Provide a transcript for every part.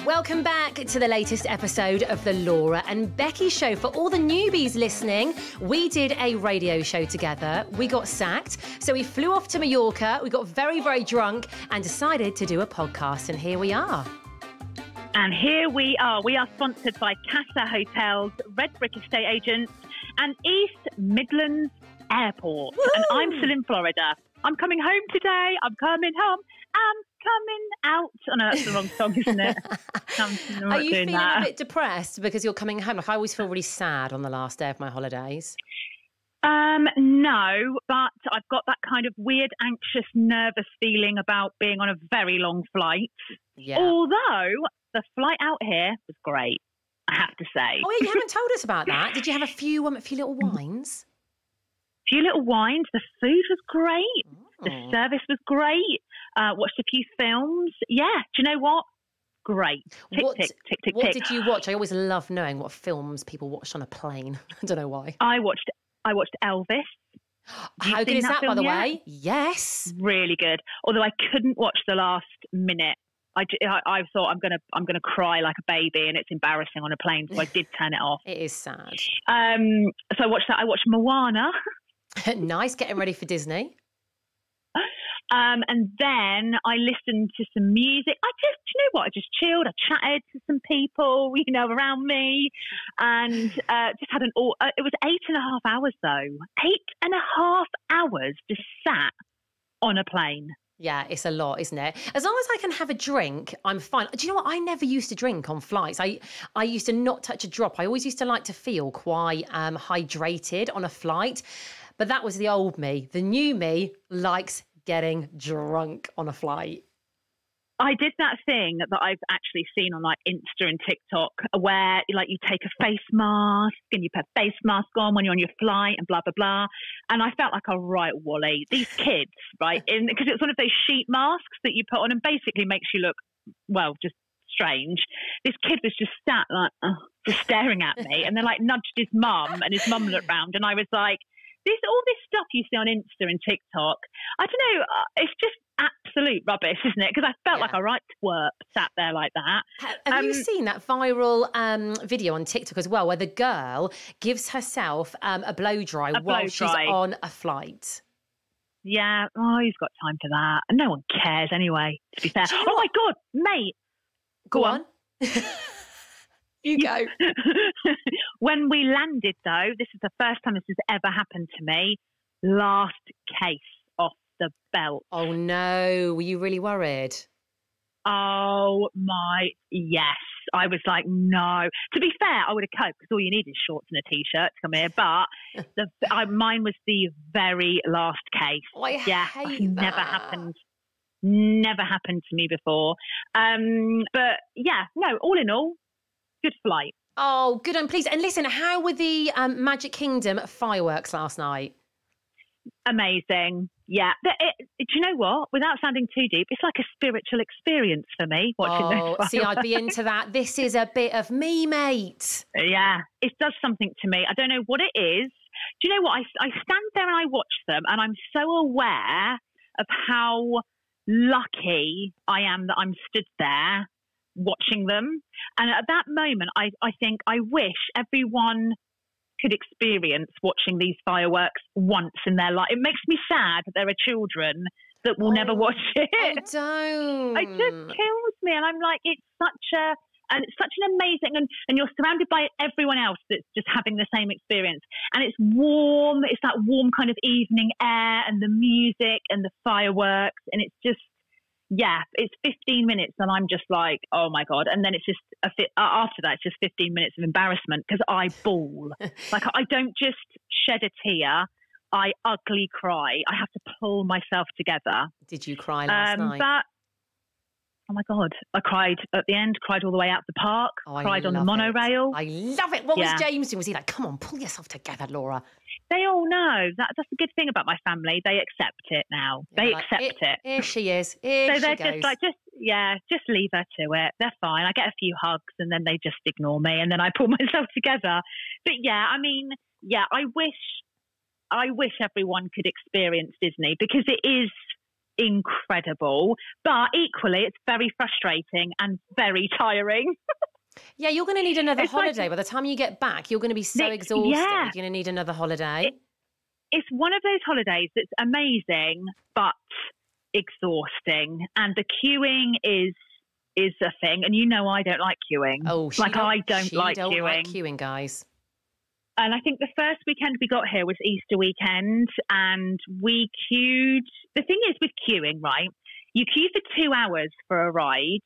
Welcome back to the latest episode of the Laura and Becky Show. For all the newbies listening, we did a radio show together. We got sacked, so we flew off to Mallorca. We got very, very drunk and decided to do a podcast, and here we are. And here we are. We are sponsored by Casa Hotels, Redbrik Estate Agents, and East Midlands Airport. Woo! And I'm still in Florida. I'm coming home today. I'm coming home. I'm coming out. Oh no, that's the wrong song, isn't it? Are you feeling a bit depressed because you're coming home? Like, I always feel really sad on the last day of my holidays. No, but I've got that kind of weird, anxious, nervous feeling about being on a very long flight. Yeah. Although the flight out here was great, I have to say. Oh, yeah, you haven't told us about that. Did you have a few little wines? Few little wines. The food was great. Oh. The service was great. Watched a few films. Yeah. Do you know what? Great. What did you watch? I always love knowing what films people watched on a plane. I don't know why. I watched Elvis. How good is that, by the way? Yes. Really good. Although I couldn't watch the last minute. I thought I'm gonna cry like a baby, and it's embarrassing on a plane, so I did turn it off. It is sad. So I watched that. I watched Moana. Nice, getting ready for Disney. And then I listened to some music. I just chilled. I chatted to some people, around me, and just had it was 8.5 hours though. 8.5 hours just sat on a plane. Yeah, it's a lot, isn't it? As long as I can have a drink, I'm fine. Do you know what? I never used to drink on flights. I used to not touch a drop. I always used to like to feel quite hydrated on a flight. But that was the old me. The new me likes getting drunk on a flight. I did that thing that I've actually seen on like Insta and TikTok where like you take a face mask and you put a face mask on when you're on your flight and blah, blah, blah. And I felt like a right wally. These kids, right, because it's one of those sheet masks that you put on and basically makes you look, well, just strange. This kid was just sat like, just staring at me, and then like nudged his mum, and his mum looked round, and I was like, all this stuff you see on Insta and TikTok, I don't know, it's just absolute rubbish, isn't it? Because I felt like a right twerp sat there like that. Have you seen that viral video on TikTok as well, where the girl gives herself a blow dry while she's on a flight? Yeah, who's got time for that? And no one cares anyway, to be fair. Oh my God, mate. Go on. You go. When we landed, though, this is the first time this has ever happened to me. Last case off the belt. Oh, no. Were you really worried? Oh, yes. I was like, no. To be fair, I would have coped because all you need is shorts and a T-shirt to come here. But mine was the very last case. Oh, I hate that. Never happened to me before. But yeah, no, all in all, good flight. Oh, good. I'm pleased. And listen, how were the Magic Kingdom fireworks last night? Amazing. Yeah. Do you know what? Without sounding too deep, it's like a spiritual experience for me watching those fireworks. See, I'd be into that. This is a bit of me, mate. Yeah. It does something to me. I don't know what it is. Do you know what? I stand there and I watch them, and I'm so aware of how lucky I am that I'm stood there watching them. And at that moment, I think I wish everyone could experience watching these fireworks once in their life. It makes me sad that there are children that will never watch it. I don't. It just kills me. And I'm like, it's such an amazing, and you're surrounded by everyone else that's just having the same experience. And it's warm. It's that warm kind of evening air and the music and the fireworks. And it's just, yeah, it's 15 minutes and I'm just like, oh my God. And then it's just, after that, it's just 15 minutes of embarrassment because I bawl. Like, I don't just shed a tear, I ugly cry. I have to pull myself together. Did you cry last night? But, oh my God, I cried at the end, cried all the way out the park, cried on the monorail. I love it. What was James doing? Was he like, come on, pull yourself together, Laura? They all know. That's a good thing about my family. They accept it now. They accept it. Here she is. So they're just like, just leave her to it. They're fine. I get a few hugs and then they just ignore me and then I pull myself together. But yeah, I mean, yeah, I wish everyone could experience Disney because it is incredible. But equally, it's very frustrating and very tiring. Yeah, you're going to need another holiday. By the time you get back, you're going to be so exhausted. Yeah. You're going to need another holiday. It's one of those holidays that's amazing, but exhausting. And the queuing is a thing. And you know I don't like queuing. Oh, I don't like queuing. Like queuing, guys. And I think the first weekend we got here was Easter weekend, and we queued. The thing is with queuing, right? You queue for 2 hours for a ride.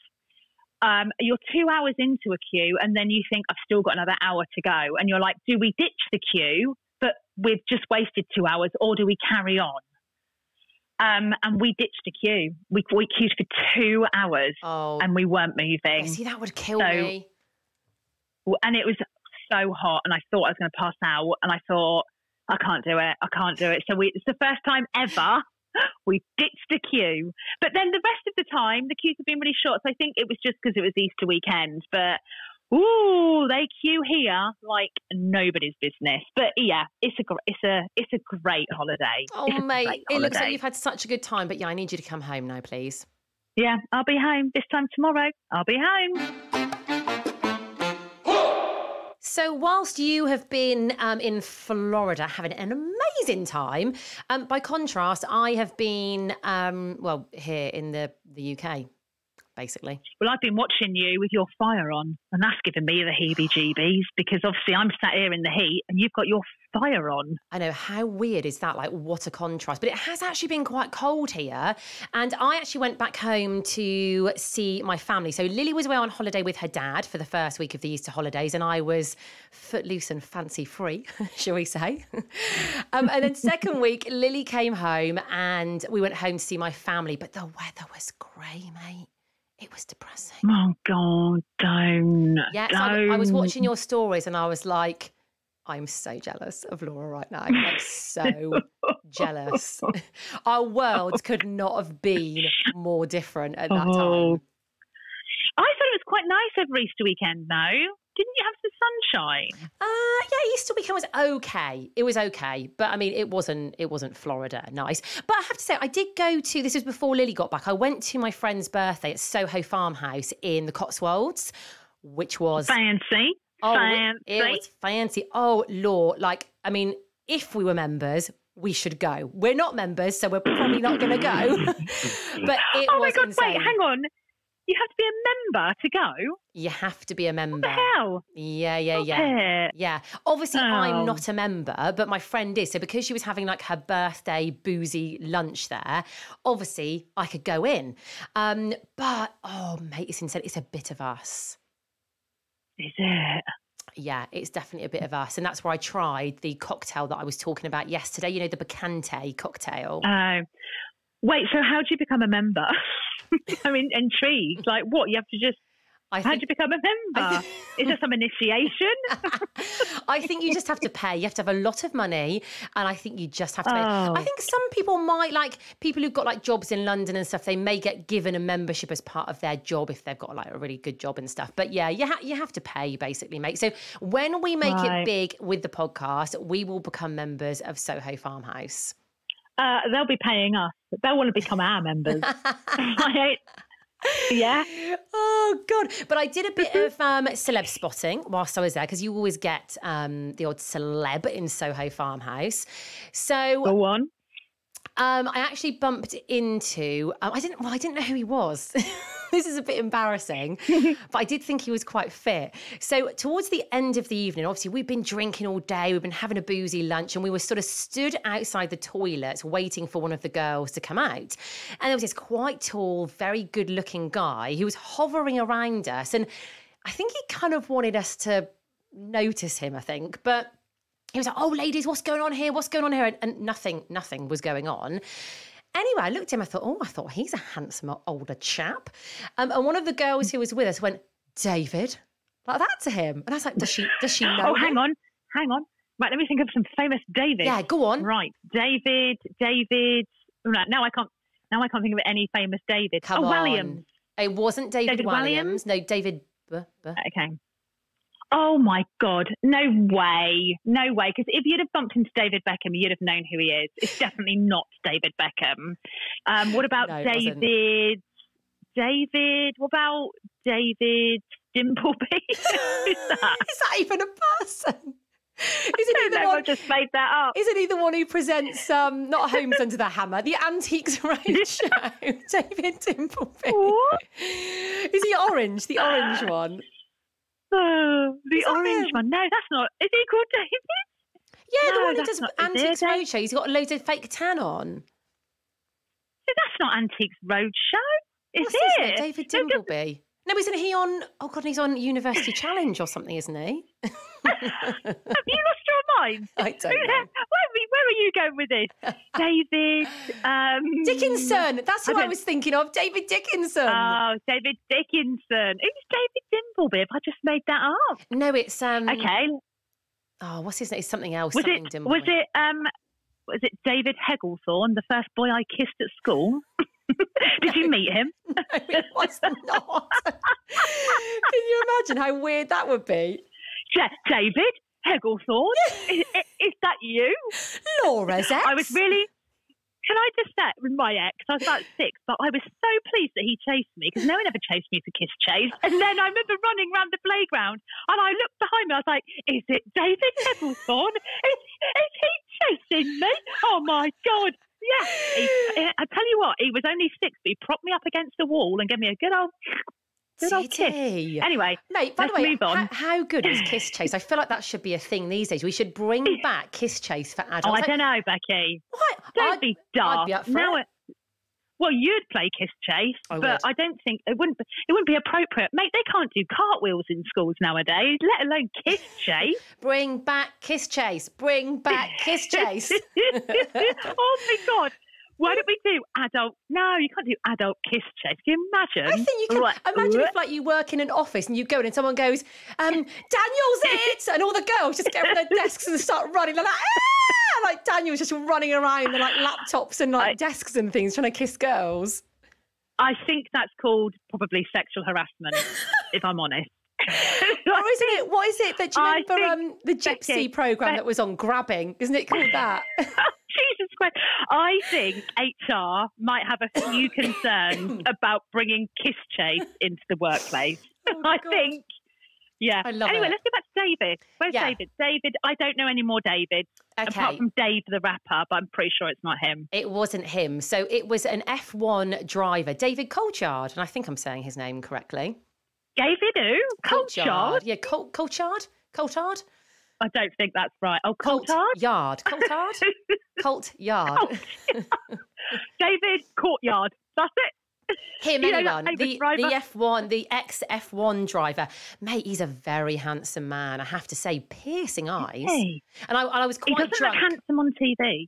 You're 2 hours into a queue, and then you think, I've still got another hour to go. And you're like, do we ditch the queue, but we've just wasted 2 hours, or do we carry on? And we ditched a queue. We queued for 2 hours, and we weren't moving. Yeah, see, that would kill me. And it was so hot, and I thought I was going to pass out, and I thought, I can't do it. So it's the first time ever we ditched a queue. But then the rest of the time, the queues have been really short. So I think it was just because it was Easter weekend. But, they queue here like nobody's business. But yeah, it's a great holiday. Oh, mate, it looks like you've had such a good time. But yeah, I need you to come home now, please. Yeah, I'll be home this time tomorrow. I'll be home. So whilst you have been in Florida having an amazing time, by contrast, I have been, here in the UK, basically. Well, I've been watching you with your fire on, and that's given me the heebie-jeebies, because obviously I'm sat here in the heat and you've got your fire on. I know, how weird is that? Like, what a contrast. But it has actually been quite cold here. And I actually went back home to see my family. So Lily was away on holiday with her dad for the first week of the Easter holidays, and I was footloose and fancy-free, shall we say. And then second week, Lily came home and we went home to see my family. But the weather was grey, mate. It was depressing. Oh, God, don't. Yeah, so I was watching your stories and I was like, I'm so jealous of Laura right now. Like, so jealous. Our worlds could not have been more different at that time. I thought it was quite nice over Easter weekend, though. Didn't you have some sunshine? Yeah, Easter weekend was okay. It was okay. But I mean, it wasn't Florida nice. But I have to say, I did go to, this was before Lily got back, I went to my friend's birthday at Soho Farmhouse in the Cotswolds, which was fancy. Oh, fancy. It was fancy. Oh, Lord. Like, I mean, if we were members, we should go. We're not members, so we're probably not going to go. But it was God, insane. Wait, hang on. You have to be a member to go? You have to be a member. What the hell? Yeah. Yeah. Obviously, I'm not a member, but my friend is. So because she was having like her birthday boozy lunch there, obviously I could go in. But, oh, mate, it's insane. It's a bit of us. Is it? Yeah, it's definitely a bit of us. And that's where I tried the cocktail that I was talking about yesterday, you know, the Bacante cocktail. Wait, so how do you become a member? I'm intrigued. Like, what? You have to just... How do you become a member? Is there some initiation? I think you just have to pay. You have to have a lot of money, and I think you just have to pay. I think some people might, like people who've got like jobs in London and stuff, they may get given a membership as part of their job if they've got like a really good job and stuff. But yeah, you have to pay basically, mate. So when we make it big with the podcast, we will become members of Soho Farmhouse. They'll be paying us. They'll want to become our members. Yeah. Oh, God. But I did a bit of celeb spotting whilst I was there, because you always get the odd celeb in Soho Farmhouse. So go on. I actually bumped into, I didn't know who he was. This is a bit embarrassing, but I did think he was quite fit. So towards the end of the evening, obviously we've been drinking all day, we've been having a boozy lunch, and we were sort of stood outside the toilets waiting for one of the girls to come out. And there was this quite tall, very good looking guy who was hovering around us. And I think he kind of wanted us to notice him, I think. But he was like, oh, ladies, what's going on here? What's going on here? And nothing was going on. Anyway, I looked at him, I thought he's a handsome older chap. And one of the girls who was with us went, David, like that to him. And I was like, does she know Oh, him? hang on. Right, let me think of some famous David. Yeah, go on. Right, David. Now I can't think of any famous David. Come on. Williams. It wasn't David Williams. No, David. Okay. Oh my God, no way. Because if you'd have bumped into David Beckham, you'd have known who he is. It's definitely not David Beckham. What about No, David? What about David Dimpleby? Who's that? Is that even a person? Isn't he the I've one? just made that up. Isn't he the one who presents not Homes Under the Hammer, the Antiques Roadshow? David Dimpleby. What? Is he orange? The orange one. Oh, the orange one. No, that's not. Is he called David? Yeah, the No, one who that's does not- Antiques is it? Roadshow. He's got loads of fake tan on. That's not Antiques Roadshow. Is What's his name? it? David No, Dimpleby. No, isn't he on? Oh God, he's on University Challenge or something, isn't he? Have you lost your mind? I don't know. Where are you going with this? David Dickinson. That's who I was thinking of. David Dickinson. Oh, David Dickinson. Who's David Dimpleby? Have I just made that up? No, it's Okay. Oh, what's his name? It's something else. Was something it Dimpleby. was it David Hegglethorne, the first boy I kissed at school? Did you meet him? No, it was not. Can you imagine how weird that would be? David Hegglethorne? Is that you? Laura's ex. I was really. Can I just say, with my ex, I was about 6, but I was so pleased that he chased me because no one ever chased me for kiss chase. And then I remember running around the playground and I looked behind me. I was like, "Is it David Hegglethorne? Is he chasing me? Oh my God!" Yeah, I tell you what, he was only 6, but he propped me up against the wall and gave me a good old kiss. Anyway, mate, by the way, move on. how good is kiss chase? I feel like that should be a thing these days. We should bring back kiss chase for adults. Oh, I don't know, Becky. What? Don't be daft. I'd be up for it. Well, you'd play kiss chase, I but would. I don't think it wouldn't be appropriate. Mate, they can't do cartwheels in schools nowadays, let alone kiss chase. Bring back kiss chase. Bring back kiss chase. Oh my God. Why don't we do adult? No, you can't do adult kiss chase. Can you imagine? I think you can. Imagine if, like, you work in an office and you go in and someone goes, Daniel's it! And all the girls just get on their desks and start running. They're like, ah! Like, Daniel's just running around with, like, laptops and, like, desks and things trying to kiss girls. I think that's called probably sexual harassment, if I'm honest. Or isn't it? What is it that do you remember the Gypsy programme that was on grabbing? Isn't it called that? Jesus Christ. I think HR might have a few concerns about bringing kiss chase into the workplace. Oh, I God. think. Yeah. I love anyway, it. let's go back to David. Where's David? David, I don't know any more Davids. Okay. Apart from Dave the rapper, but I'm pretty sure it's not him. It wasn't him. So it was an F1 driver, David Coulthard. And I think I'm saying his name correctly. David who? Coulthard? Yeah, Coulthard? Coulthard? I don't think that's right. Oh, Coulthard? Yard. Coulthard? Colt Yard. David Courtyard. That's it. Him, You know anyone. that The favourite F1, the ex-F1 driver. Mate, he's a very handsome man. I have to say, piercing eyes. Hey. And I was He quite doesn't drunk. look handsome on TV.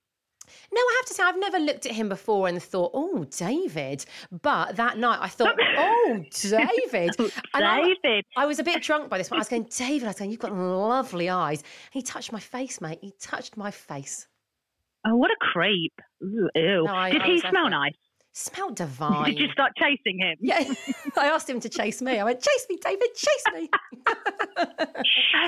No, I have to say, I've never looked at him before and thought, oh, David. But that night I thought, oh, David. And David. I was a bit drunk by this point. I was going, David, I was going, you've got lovely eyes. He touched my face, mate. He touched my face. Oh, what a creep. Ooh, ew. No, Did I he was smell ever- nice? Smelled divine. Did you start chasing him? Yeah, I asked him to chase me. I went, chase me, David, chase me.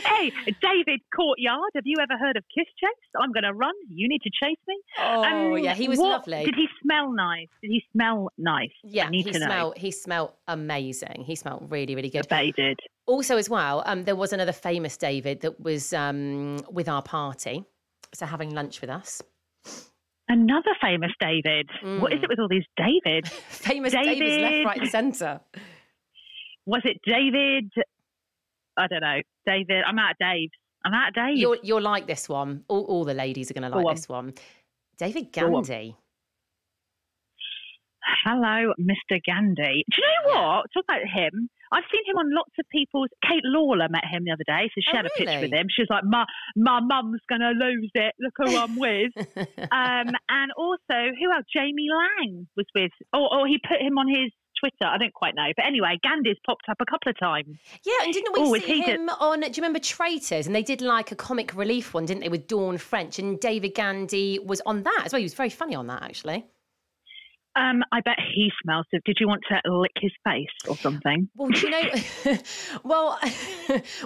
Hey, David Courtyard, have you ever heard of kiss chase? I'm going to run. You need to chase me. Oh, yeah, he was lovely. Did he smell nice? Did he smell nice? Yeah, I need to know. he smelled amazing. He smelled really, really good. I bet he did. Also, as well, there was another famous David that was with our party, so having lunch with us. Another famous David. What is it with all these Davids? Famous Davids left, right and centre. Was it David? I don't know. David. I'm out of Daves. You'll like this one. All the ladies are going to like this one. David Gandy. Hello, Mr. Gandy. Do you know what? Talk about him. I've seen him on lots of people's. Kate Lawler met him the other day, so she had a picture with him. She was like, "My mum's gonna lose it. Look who I'm with." And also, who else? Jamie Lang was with. Or he put him on his Twitter. I don't quite know, but anyway, Gandy's popped up a couple of times. Yeah, and didn't we see him on? Do you remember Traitors? And they did like a comic relief one, didn't they, with Dawn French? And David Gandy was on that as well. He was very funny on that, actually. I bet he smells it. Did you want to lick his face or something? Well, do you know? well,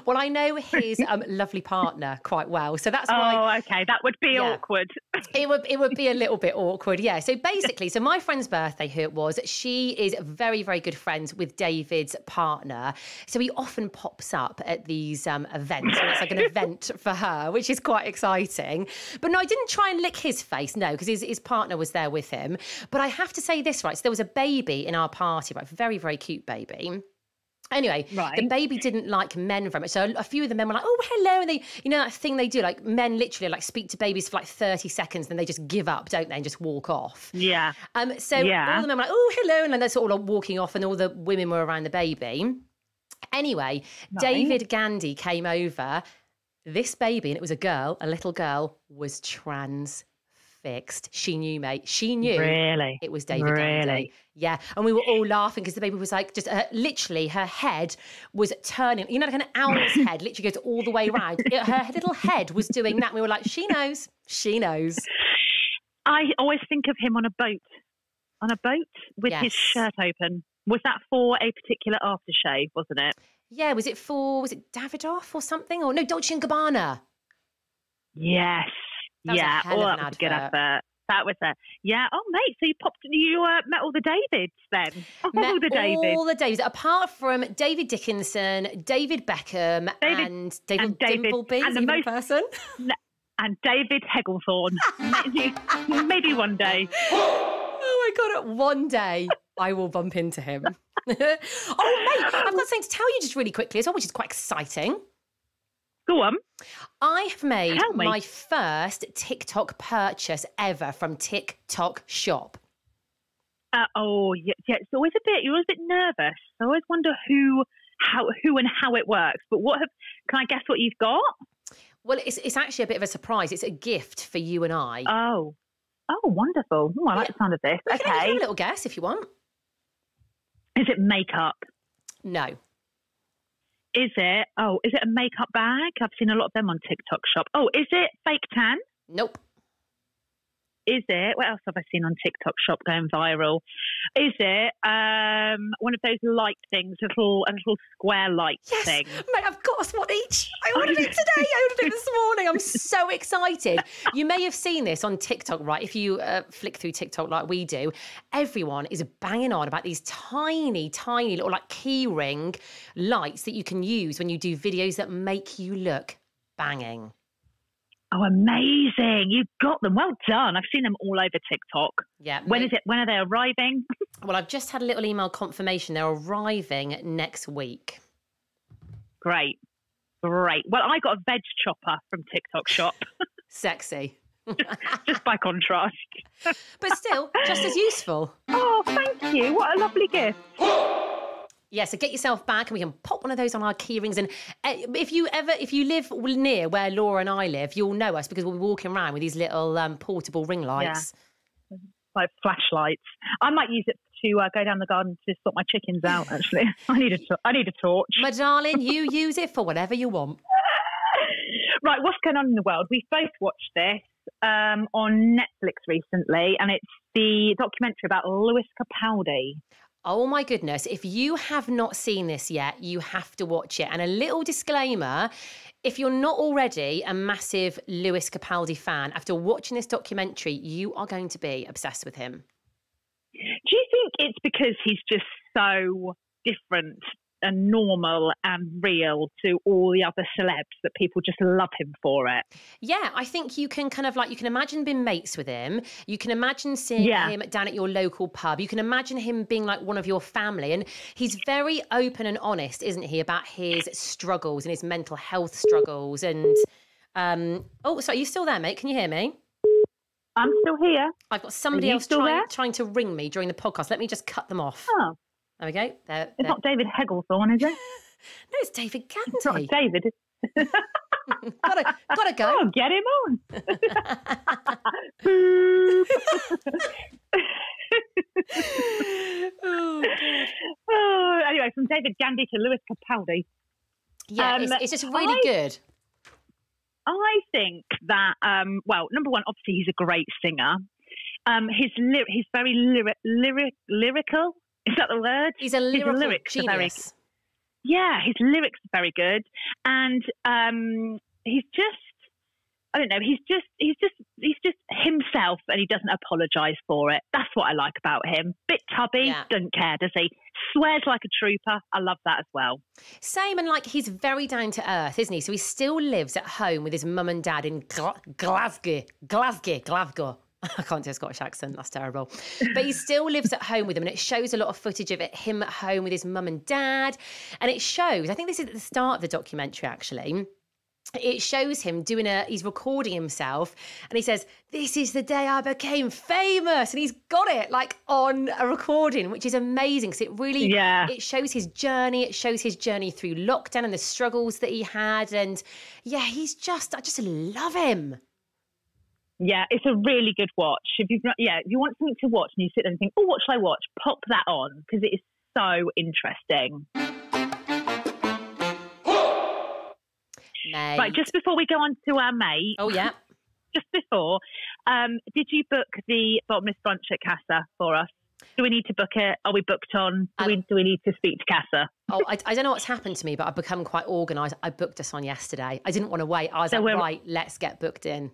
well, I know his lovely partner quite well, so that's why. Oh, okay, that would be awkward. It would be a little bit awkward, yeah. So basically, so my friend's birthday, who it was, she is very, very good friends with David's partner. So he often pops up at these events, and it's like an event for her, which is quite exciting. But no, I didn't try and lick his face, no, because his partner was there with him. But I have to say this, right? So there was a baby in our party, right? Very, very cute baby. Anyway, the baby didn't like men very much. So a few of the men were like, oh, hello. And they, you know, that thing they do, like men literally like speak to babies for like 30 seconds, then they just give up, don't they? And just walk off. Yeah. So all the men were like, oh, hello. And then they're sort of like walking off and all the women were around the baby. Anyway, David Gandy came over. This baby, and it was a girl, a little girl, was transfixed. She knew, mate. She knew it was David Gandy. Yeah. And we were all laughing because the baby was like, just literally her head was turning. You know, like an owl's head literally goes all the way around. Her little head was doing that. And we were like, she knows. She knows. I always think of him on a boat with his shirt open. Was that for a particular aftershave, wasn't it? Yeah. Was it Davidoff or something? Or no, Dolce & Gabbana. Yes. That was a good advert. That was a Oh, mate. So you met all the Davids then? All the Davids, apart from David Dickinson, David Beckham, and David Dimbleby, and the most person, and David Hegglethorne. Maybe one day. Oh my God! One day I will bump into him. Oh, mate, I've got something to tell you just really quickly as well, which is quite exciting. Go on. I have made my first TikTok purchase ever from Tik Tok Shop. Yeah. It's always you're always a bit nervous. I always wonder who and how it works. But can I guess what you've got? Well, it's actually a bit of a surprise. It's a gift for you and I. Oh, wonderful. I like the sound of this. Okay. Have a little guess if you want. Is it makeup? No. Is it a makeup bag? I've seen a lot of them on TikTok Shop. Oh, is it fake tan? Nope. Is it? What else have I seen on TikTok Shop going viral? Is it one of those light things, a little square light thing? Mate, I've got us one each. I ordered it today. I ordered it this morning. I'm so excited. You may have seen this on TikTok, right? If you flick through TikTok like we do, everyone is banging on about these tiny, tiny little like key ring lights that you can use when you do videos that make you look banging. Oh, amazing. You've got them. Well done. I've seen them all over TikTok. Yeah. When are they arriving? Well, I've just had a little email confirmation. They're arriving next week. Great. Well, I got a veg chopper from TikTok Shop. Sexy. Just by contrast. But still, just as useful. Oh, thank you. What a lovely gift. Yeah, so get yourself back and we can pop one of those on our key rings. And if you live near where Laura and I live, you'll know us because we'll be walking around with these little portable ring lights. Yeah. Like flashlights. I might use it to go down the garden to sort my chickens out, actually. I need a torch. My darling, you use it for whatever you want. Right, what's going on in the world? We've both watched this on Netflix recently, and it's the documentary about Lewis Capaldi. Oh my goodness, if you have not seen this yet, you have to watch it. And a little disclaimer, if you're not already a massive Lewis Capaldi fan, after watching this documentary, you are going to be obsessed with him. Do you think it's because he's just so different and normal and real to all the other celebs that people just love him for it? Yeah, I think you can you can imagine being mates with him. You can imagine seeing him down at your local pub. You can imagine him being like one of your family. And he's very open and honest, isn't he, about his struggles and his mental health struggles. And, oh, sorry, are you still there, mate? Can you hear me? I'm still here. I've got somebody else trying to ring me during the podcast. Let me just cut them off. Oh. There we go. It's not David Hegglethorne, is it? No, it's David Gandy. It's not David. gotta go. Oh, get him on. Oh, God. Oh, anyway, from David Gandy to Lewis Capaldi. Yeah, it's just really good. I think that, well, number one, obviously he's a great singer. He's very lyrical. Is that the word? He's a lyrical genius. His lyrics are very good, and he's just, I don't know, he's just himself, and he doesn't apologise for it. That's what I like about him. Bit tubby, doesn't care, does he? Swears like a trooper. I love that as well. Same, and like he's very down to earth, isn't he? So he still lives at home with his mum and dad in Glasgow. I can't do a Scottish accent, that's terrible. But he still lives at home with them, and it shows a lot of footage of him at home with his mum and dad. And it shows, I think this is at the start of the documentary actually, it shows him he's recording himself, and he says, "This is the day I became famous." And he's got it like on a recording, which is amazing because it really, it shows his journey. It shows his journey through lockdown and the struggles that he had. And yeah, I just love him. Yeah, it's a really good watch. If you want something to watch and you sit there and think, oh, what should I watch? Pop that on because it is so interesting. Mate. Right, just before we go on to our mate. Oh, yeah. Just before, did you book the bottomless brunch at Casa for us? Do we need to book it? Are we booked on? Do we need to speak to Casa? Oh, I don't know what's happened to me, but I've become quite organised. I booked us on yesterday. I didn't want to wait. I was right, let's get booked in.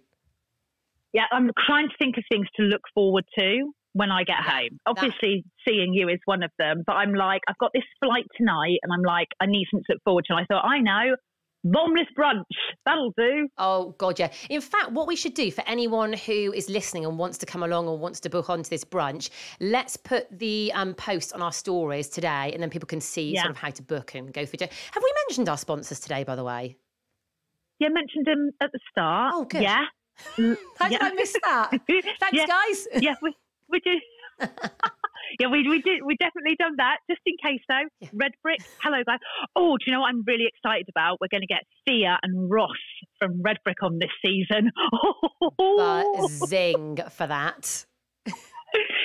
Yeah, I'm trying to think of things to look forward to when I get home. Obviously, seeing you is one of them, but I'm like, I've got this flight tonight, and I'm like, I need something to look forward to. And I thought, I know, bottomless brunch, that'll do. Oh, God, yeah. In fact, what we should do for anyone who is listening and wants to come along or wants to book onto this brunch, let's put the post on our stories today, and then people can see sort of how to book and go for it. Have we mentioned our sponsors today, by the way? Yeah, mentioned them at the start. Oh, good. Yeah. How did I miss that? Thanks, guys. Yeah, we do. Yeah, we did. We definitely done that. Just in case, though. Yeah. Redbrik. Hello, guys. Oh, do you know what I'm really excited about? We're going to get Thea and Ross from Redbrik on this season. Zing for that.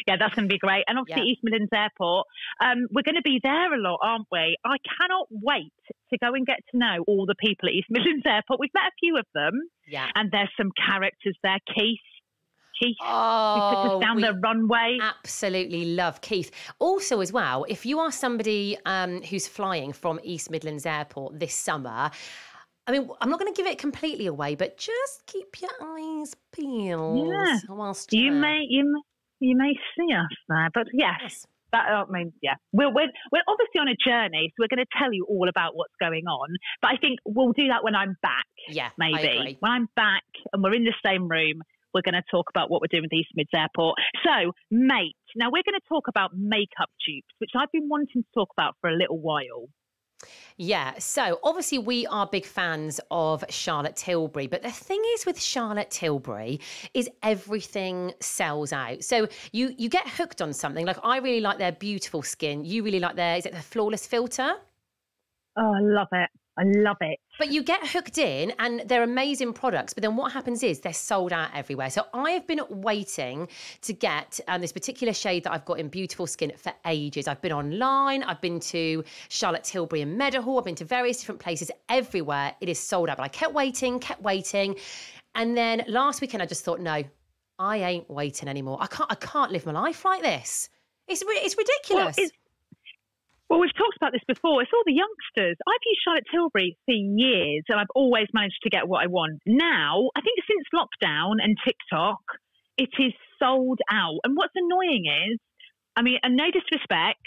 Yeah, that's going to be great. And obviously East Midlands Airport. We're going to be there a lot, aren't we? I cannot wait to go and get to know all the people at East Midlands Airport. We've met a few of them. Yeah. And there's some characters there. Keith. Oh, who took us down the runway. Absolutely love Keith. Also, as well, if you are somebody who's flying from East Midlands Airport this summer, I mean, I'm not going to give it completely away, but just keep your eyes peeled. Yeah. Whilst you may see us there, but yes. That, I mean, yeah, we're obviously on a journey, so we're going to tell you all about what's going on. But I think we'll do that when I'm back. Yeah, maybe I agree. When I'm back and we're in the same room, we're going to talk about what we're doing with East Mids Airport. So, mate, now we're going to talk about makeup dupes, which I've been wanting to talk about for a little while. Yeah, so obviously we are big fans of Charlotte Tilbury, but the thing is with Charlotte Tilbury is everything sells out. So you get hooked on something. Like I really like their beautiful skin. You really like their flawless filter? Oh, I love it. I love it. But you get hooked in and they're amazing products. But then what happens is they're sold out everywhere. So I have been waiting to get this particular shade that I've got in Beautiful Skin for ages. I've been online. I've been to Charlotte Tilbury and Meadowhall. I've been to various different places. Everywhere it is sold out. But I kept waiting. And then last weekend I just thought, no, I ain't waiting anymore. I can't live my life like this. It's ridiculous. Well, we've talked about this before. It's all the youngsters. I've used Charlotte Tilbury for years and I've always managed to get what I want. Now, I think since lockdown and TikTok, it is sold out. And what's annoying is, I mean, and no disrespect,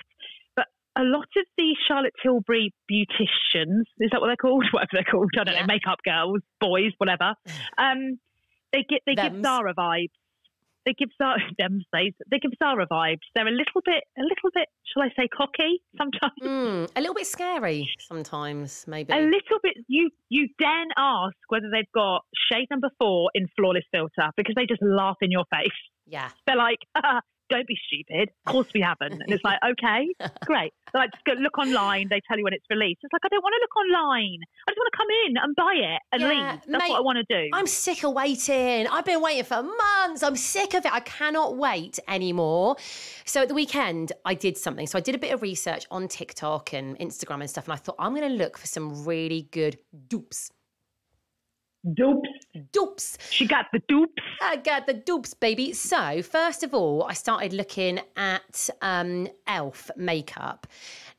but a lot of the Charlotte Tilbury beauticians, is that what they're called? Whatever they're called. I don't know, makeup girls, boys, whatever. They give Zara vibes. They give Zara vibes. They're a little bit, shall I say, cocky sometimes. A little bit scary sometimes, maybe. A little bit. You then ask whether they've got shade number 4 in flawless filter because they just laugh in your face. Yeah. They're like, don't be stupid. Of course we haven't. And it's like, okay, great. They're like, just go look online. They tell you when it's released. It's like, I don't want to look online. I just want to come in and buy it and leave. That's what I want to do. I'm sick of waiting. I've been waiting for months. I'm sick of it. I cannot wait anymore. So at the weekend, I did something. So I did a bit of research on TikTok and Instagram and stuff. And I thought, I'm going to look for some really good dupes. Dupes? Dupes. She got the dupes. I got the dupes, baby. So, first of all, I started looking at e.l.f. makeup.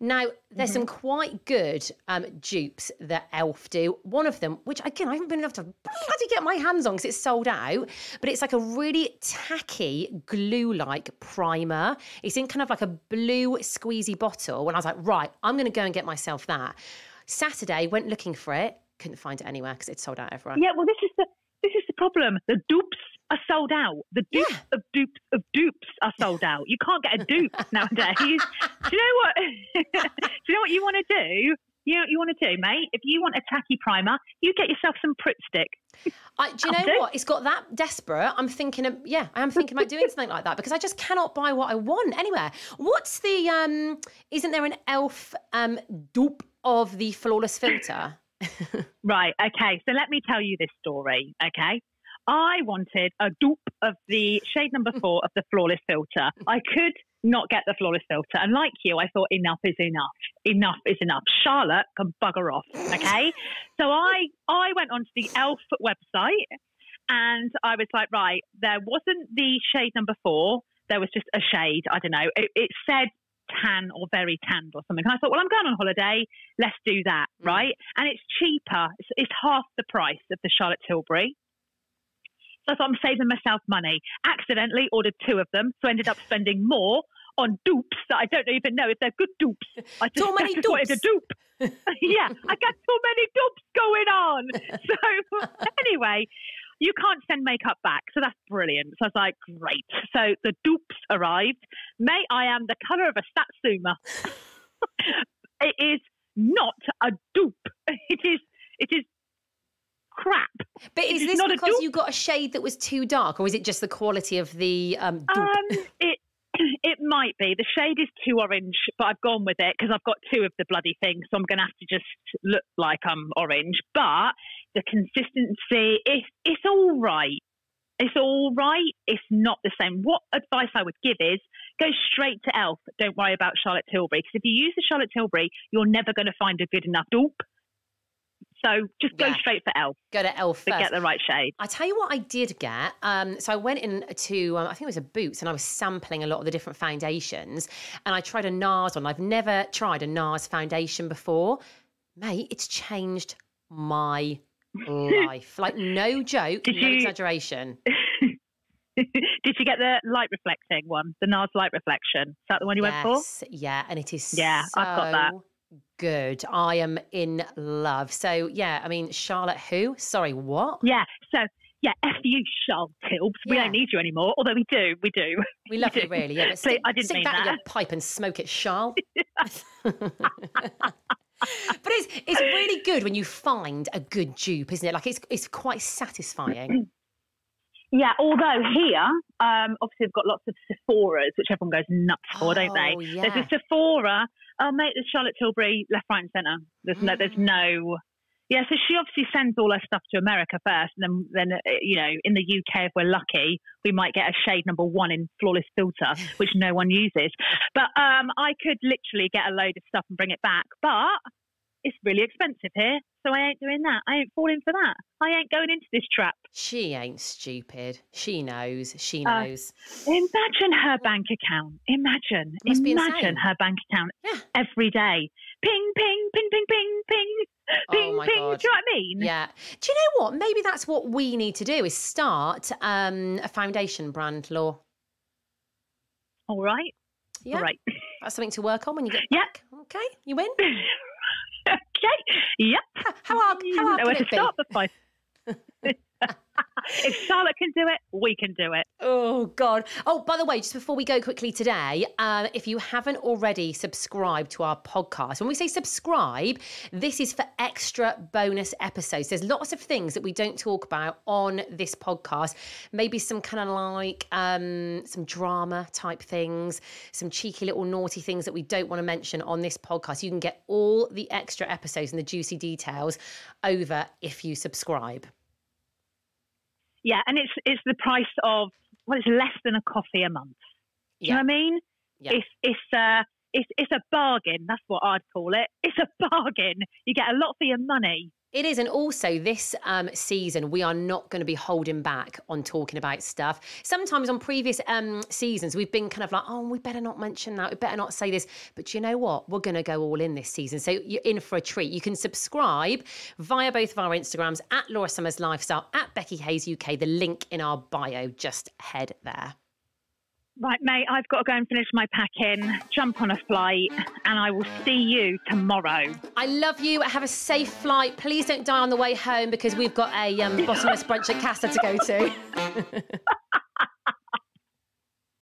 Now, there's some quite good dupes that e.l.f. do. One of them, which again, I haven't been able to bloody get my hands on because it's sold out, but it's like a really tacky glue-like primer. It's in kind of like a blue squeezy bottle. And I was like, right, I'm going to go and get myself that. Saturday, went looking for it. Couldn't find it anywhere because it's sold out everywhere. Yeah, well, this is the problem. The dupes are sold out. The dupes of dupes are sold out. You can't get a dupe nowadays. Do you know what? Do you know what you want to do? You know what you want to do, mate? If you want a tacky primer, you get yourself some Pritt Stick. Do you know what? It's got that desperate. I'm thinking of, I am thinking about doing something like that because I just cannot buy what I want anywhere. What's the, isn't there an e.l.f. Dupe of the flawless filter? Right, okay. So let me tell you this story, okay? I wanted a dupe of the shade number 4 of the flawless filter. I could not get the flawless filter. And like you, I thought enough is enough. Enough is enough. Charlotte can bugger off, okay? So I went onto the e.l.f. website and I was like, right, there wasn't the shade number 4. There was just a shade. I don't know. It said tan or very tanned or something. And I thought, well, I'm going on holiday. Let's do that, right? And it's cheaper. It's half the price of the Charlotte Tilbury. So I thought I'm saving myself money. Accidentally ordered 2 of them, so ended up spending more on dupes that I don't even know if they're good dupes. I just, Too many just wanted a dupe. Yeah, I got too many dupes going on. So anyway, you can't send makeup back, so that's brilliant. So I was like, great. So the dupes arrived. Mate, I am the colour of a Satsuma. It is not a dupe. It is crap. But is this because you got a shade that was too dark, or is it just the quality of the dupe? It might be. The shade is too orange, but I've gone with it because I've got 2 of the bloody things, so I'm going to have to just look like I'm orange. But the consistency, it's all right. It's all right. It's not the same. What advice I would give is go straight to e.l.f. Don't worry about Charlotte Tilbury, because if you use the Charlotte Tilbury, you're never going to find a good enough dupe. So just go straight for e.l.f. Go to e.l.f. first. To get the right shade. I tell you what I did get. So I went into, I think it was a Boots, and I was sampling a lot of the different foundations. And I tried a NARS one. I've never tried a NARS foundation before. Mate, it's changed my life. Like, no joke, no exaggeration. Did you get the light reflecting one? The NARS light reflection? Is that the one you went for? Yeah, and it is I've got that. Good. I am in love. So, I mean, Charlotte who? Sorry, what? Yeah, so, F you, Charlotte Tilbs. We don't need you anymore, although we do. We love you, really, yeah. But so I didn't mean that in that. your pipe and smoke it, Charl. But it's really good when you find a good dupe, isn't it? Like, it's quite satisfying. Yeah, although here, obviously we've got lots of Sephoras, which everyone goes nuts for, don't they? Yeah. There's a Sephora. Oh, mate, there's Charlotte Tilbury left, right and centre. There's no... Yeah, so she obviously sends all her stuff to America first, and then in the UK, if we're lucky, we might get a shade number 1 in flawless filter, which no one uses. But I could literally get a load of stuff and bring it back, but it's really expensive here, so I ain't doing that. I ain't falling for that. I ain't going into this trap. She ain't stupid. She knows. She knows. Imagine her bank account. Imagine her bank account every day. Ping, ping, ping, ping, ping, ping, ping, my ping. God. Do you know what I mean? Yeah. Do you know what? Maybe that's what we need to do is start a foundation brand, Law. All right. Yeah. All right. That's something to work on when you get back. Okay. You win. Okay. Yep. How hard can it be? Start the fight. If Charlotte can do it, we can do it. Oh, God. Oh, by the way, just before we go quickly today, if you haven't already subscribed to our podcast, when we say subscribe, this is for extra bonus episodes. There's lots of things that we don't talk about on this podcast. Maybe some kind of like some drama type things, some cheeky little naughty things that we don't want to mention on this podcast. You can get all the extra episodes and the juicy details over if you subscribe. Yeah, and it's the price of, it's less than a coffee a month. Do you know what I mean? Yeah. It's a bargain. That's what I'd call it. It's a bargain. You get a lot for your money. It is. And also this season, we are not going to be holding back on talking about stuff. Sometimes on previous seasons, we've been kind of like, oh, we better not mention that. We better not say this. But you know what? We're going to go all in this season. So you're in for a treat. You can subscribe via both of our Instagrams, at Laura Summers Lifestyle, at Becky Hayes UK. The link in our bio. Just head there. Right, mate, I've got to go and finish my packing, jump on a flight, and I will see you tomorrow. I love you. Have a safe flight. Please don't die on the way home because we've got a bottomless brunch at Casa to go to.